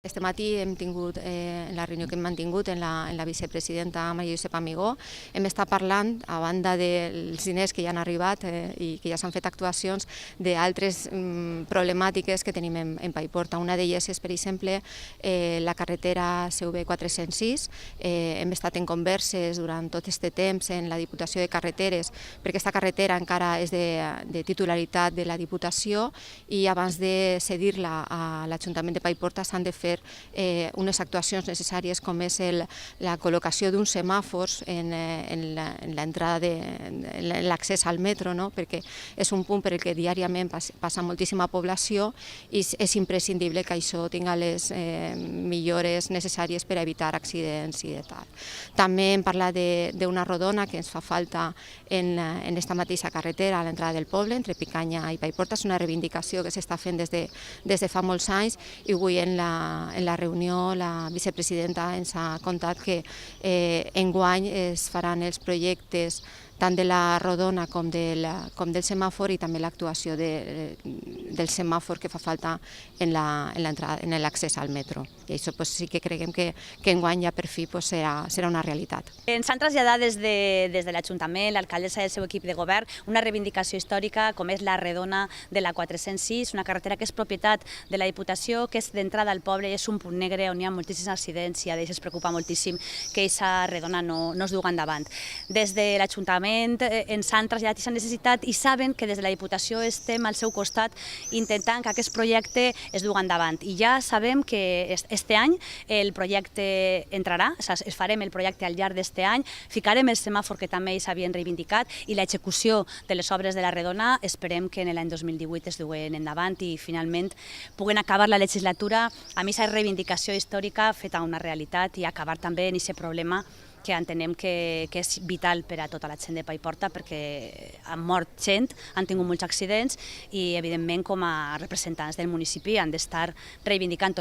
Este matí hem tingut, en la reunió que hem mantingut en la vicepresidenta Maria Josepa Amigó, hem estat parlant, a banda dels diners que ja han arribat i que ja s'han fet actuacions, d'altres problemàtiques que tenim en Paiporta. Una d'elles és, per exemple, la carretera CV 406. Hem estat en converses durant tot aquest temps en la Diputació de Carreteres, perquè aquesta carretera encara és de titularitat de la Diputació i abans de cedir-la a l'Ajuntament de Paiporta s'han de fer unes actuacions necessàries com és la col·locació d'uns semàfors en l'entrada, en l'accés al metro, perquè és un punt per el que diàriament passa moltíssima població i és imprescindible que això tingui les millores necessàries per evitar accidents i de tal. També hem parlat d'una rodona que ens fa falta en aquesta mateixa carretera a l'entrada del poble, entre Picanya i Paiporta. És una reivindicació que s'està fent des de fa molts anys i avui en la reunió la vicepresidenta ens ha contat que enguany es faran els projectes tant de la rodona com del semàfor i també l'actuació del semàfor que fa falta en l'accés al metro. I això sí que creiem que enguany ja per fi serà una realitat. Ens han traslladat des de l'Ajuntament, l'alcaldessa i el seu equip de govern, una reivindicació històrica com és la redona de la 406, una carretera que és propietat de la Diputació, que és d'entrada al poble i és un punt negre on hi ha moltíssims accidents i a ells es preocupa moltíssim que aquesta redona no es dugui endavant. Des de l'Ajuntament ens han traslladat aquesta necessitat i saben que des de la Diputació estem al seu costat intentant que aquest projecte es dugui endavant. I ja sabem que este any el projecte entrarà, farem el projecte al llarg d'este any, ficarem el semàfor que també ells havien reivindicat i l'execució de les obres de la redona esperem que en l'any 2018 es duguen endavant i finalment puguen acabar la legislatura amb aquesta reivindicació històrica feta una realitat i acabar també en aquest problema que entenem que és vital per a tota la gent de Paiporta perquè han mort gent, han tingut molts accidents i evidentment com a representants del municipi han d'estar reivindicant